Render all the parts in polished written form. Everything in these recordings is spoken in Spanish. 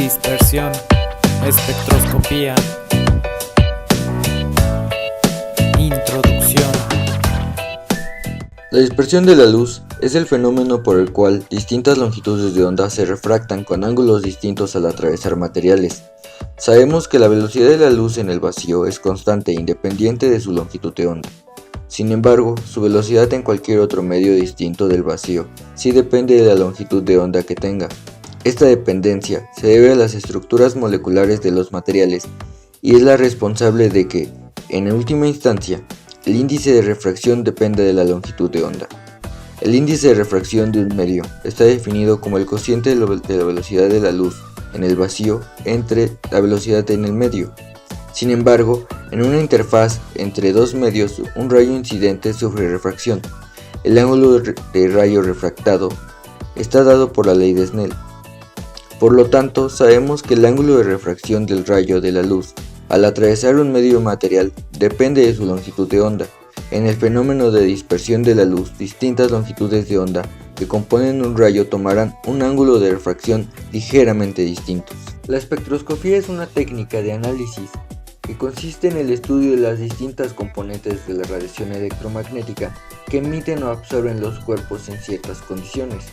Dispersión, espectroscopía. Introducción. La dispersión de la luz es el fenómeno por el cual distintas longitudes de onda se refractan con ángulos distintos al atravesar materiales. Sabemos que la velocidad de la luz en el vacío es constante e independiente de su longitud de onda. Sin embargo, su velocidad en cualquier otro medio distinto del vacío sí depende de la longitud de onda que tenga. Esta dependencia se debe a las estructuras moleculares de los materiales y es la responsable de que, en última instancia, el índice de refracción depende de la longitud de onda. El índice de refracción de un medio está definido como el cociente de la velocidad de la luz en el vacío entre la velocidad en el medio. Sin embargo, en una interfaz entre dos medios, un rayo incidente sufre refracción. El ángulo de rayo refractado está dado por la ley de Snell. Por lo tanto, sabemos que el ángulo de refracción del rayo de la luz al atravesar un medio material depende de su longitud de onda. En el fenómeno de dispersión de la luz, distintas longitudes de onda que componen un rayo tomarán un ángulo de refracción ligeramente distintos. La espectroscopía es una técnica de análisis que consiste en el estudio de las distintas componentes de la radiación electromagnética que emiten o absorben los cuerpos en ciertas condiciones.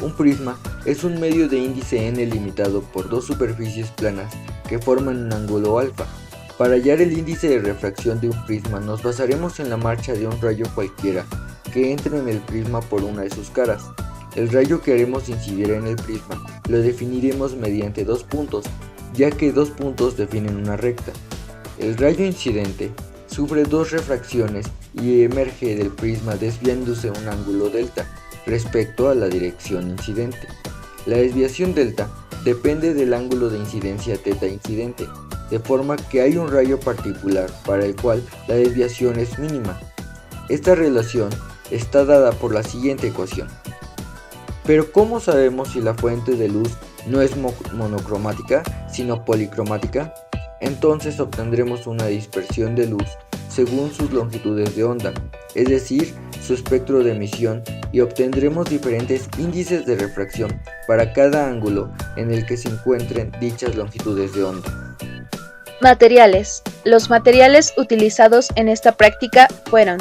Un prisma es un medio de índice n limitado por dos superficies planas que forman un ángulo alfa. Para hallar el índice de refracción de un prisma nos basaremos en la marcha de un rayo cualquiera que entre en el prisma por una de sus caras. El rayo que haremos incidir en el prisma lo definiremos mediante dos puntos, ya que dos puntos definen una recta. El rayo incidente sufre dos refracciones y emerge del prisma desviándose un ángulo delta respecto a la dirección incidente. La desviación delta depende del ángulo de incidencia θ incidente, de forma que hay un rayo particular para el cual la desviación es mínima. Esta relación está dada por la siguiente ecuación. Pero ¿cómo sabemos si la fuente de luz no es monocromática, sino policromática? Entonces obtendremos una dispersión de luz según sus longitudes de onda, es decir, su espectro de emisión, y obtendremos diferentes índices de refracción para cada ángulo en el que se encuentren dichas longitudes de onda. Materiales. Los materiales utilizados en esta práctica fueron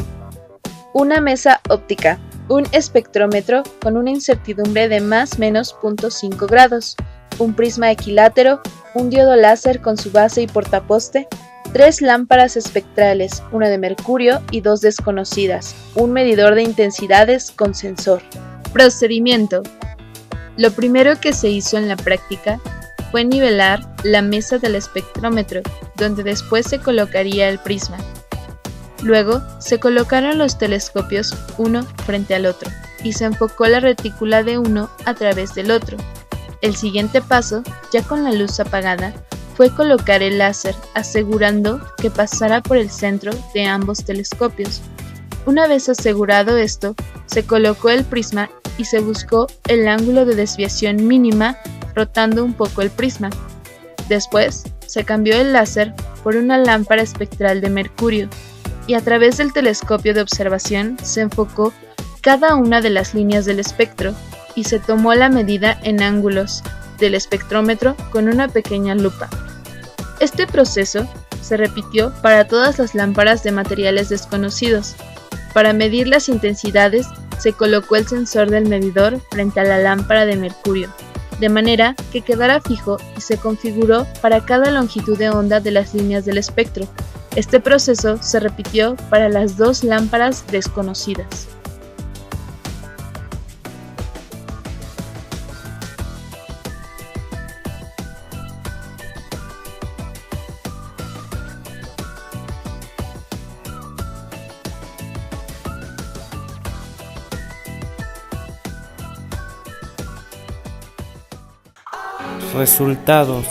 una mesa óptica, un espectrómetro con una incertidumbre de +/- 0.5 grados, un prisma equilátero, un diodo láser con su base y portaposte, 3 lámparas espectrales, una de mercurio y 2 desconocidas, un medidor de intensidades con sensor. Procedimiento. Lo primero que se hizo en la práctica fue nivelar la mesa del espectrómetro, donde después se colocaría el prisma. Luego se colocaron los telescopios uno frente al otro y se enfocó la retícula de uno a través del otro. El siguiente paso, ya con la luz apagada, fue colocar el láser, asegurando que pasara por el centro de ambos telescopios. Una vez asegurado esto, se colocó el prisma y se buscó el ángulo de desviación mínima rotando un poco el prisma. Después, se cambió el láser por una lámpara espectral de mercurio y a través del telescopio de observación se enfocó cada una de las líneas del espectro y se tomó la medida en ángulos del espectrómetro con una pequeña lupa. Este proceso se repitió para todas las lámparas de materiales desconocidos. Para medir las intensidades, se colocó el sensor del medidor frente a la lámpara de mercurio, de manera que quedara fijo y se configuró para cada longitud de onda de las líneas del espectro. Este proceso se repitió para las dos lámparas desconocidas. Resultados.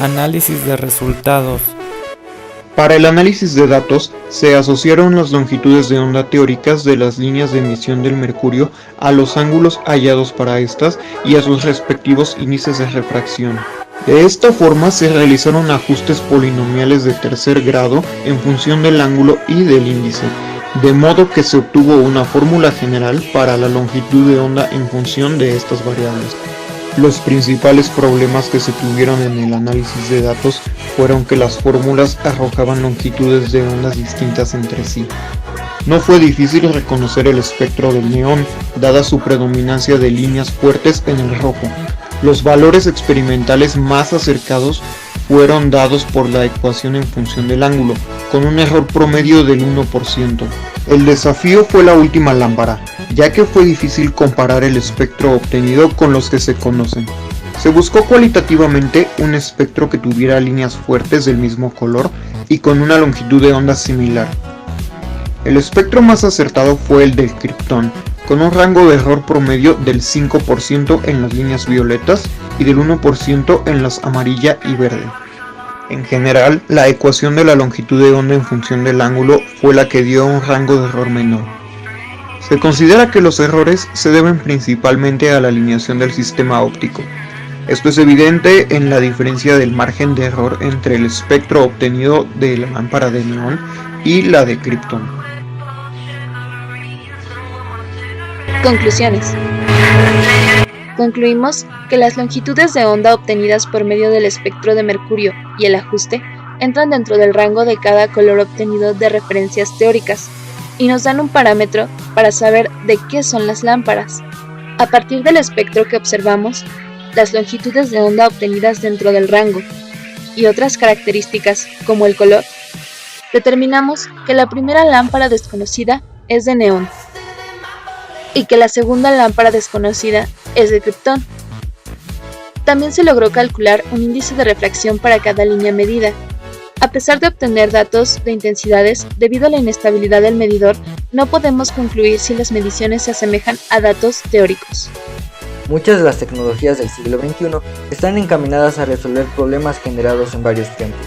Análisis de resultados. Para el análisis de datos, se asociaron las longitudes de onda teóricas de las líneas de emisión del mercurio a los ángulos hallados para estas y a sus respectivos índices de refracción. De esta forma se realizaron ajustes polinomiales de tercer grado en función del ángulo y del índice, de modo que se obtuvo una fórmula general para la longitud de onda en función de estas variables. Los principales problemas que se tuvieron en el análisis de datos fueron que las fórmulas arrojaban longitudes de ondas distintas entre sí. No fue difícil reconocer el espectro del neón, dada su predominancia de líneas fuertes en el rojo. Los valores experimentales más acercados fueron dados por la ecuación en función del ángulo, con un error promedio del 1%. El desafío fue la última lámpara, ya que fue difícil comparar el espectro obtenido con los que se conocen. Se buscó cualitativamente un espectro que tuviera líneas fuertes del mismo color y con una longitud de onda similar. El espectro más acertado fue el del criptón, con un rango de error promedio del 5% en las líneas violetas y del 1% en las amarilla y verde. En general, la ecuación de la longitud de onda en función del ángulo fue la que dio un rango de error menor. Se considera que los errores se deben principalmente a la alineación del sistema óptico. Esto es evidente en la diferencia del margen de error entre el espectro obtenido de la lámpara de neón y la de criptón. Conclusiones. Concluimos que las longitudes de onda obtenidas por medio del espectro de mercurio y el ajuste entran dentro del rango de cada color obtenido de referencias teóricas y nos dan un parámetro para saber de qué son las lámparas. A partir del espectro que observamos, las longitudes de onda obtenidas dentro del rango y otras características como el color, determinamos que la primera lámpara desconocida es de neón y que la segunda lámpara desconocida es de criptón. También se logró calcular un índice de refracción para cada línea medida. A pesar de obtener datos de intensidades, debido a la inestabilidad del medidor, no podemos concluir si las mediciones se asemejan a datos teóricos. Muchas de las tecnologías del siglo XXI están encaminadas a resolver problemas generados en varios frentes: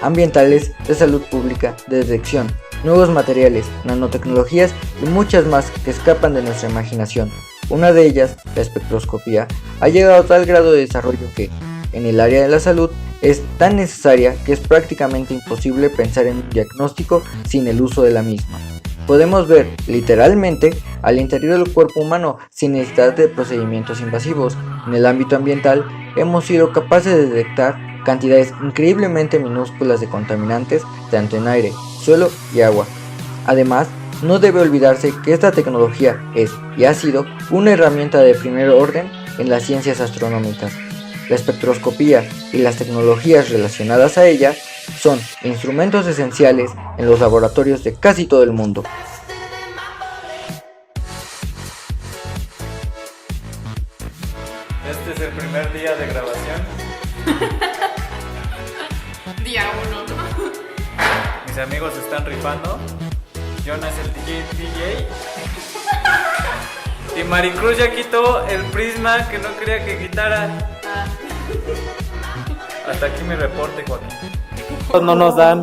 ambientales, de salud pública, de detección, nuevos materiales, nanotecnologías y muchas más que escapan de nuestra imaginación. Una de ellas, la espectroscopía, ha llegado a tal grado de desarrollo que, en el área de la salud, es tan necesaria que es prácticamente imposible pensar en un diagnóstico sin el uso de la misma. Podemos ver, literalmente, al interior del cuerpo humano sin necesidad de procedimientos invasivos. En el ámbito ambiental, hemos sido capaces de detectar cantidades increíblemente minúsculas de contaminantes, tanto en aire, suelo y agua. Además, no debe olvidarse que esta tecnología es y ha sido una herramienta de primer orden en las ciencias astronómicas. La espectroscopía y las tecnologías relacionadas a ella son instrumentos esenciales en los laboratorios de casi todo el mundo. Este es el primer día de grabación. Día 1, ¿no? Mis amigos están rifando. Jonas el DJ. Y Maricruz ya quitó el prisma que no quería que quitara. Hasta aquí mi reporte, Joaquín. No nos dan.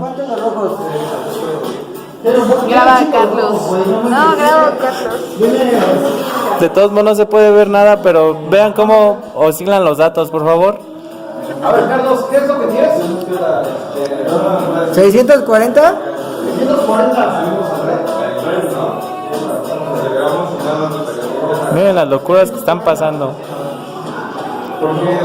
Graba a Carlos. No, grabo a Carlos. De todos modos no se puede ver nada, pero vean cómo oscilan los datos, por favor. A ver, Carlos, ¿qué es lo que tienes? 640. 640. Miren las locuras que están pasando. ¿Por qué?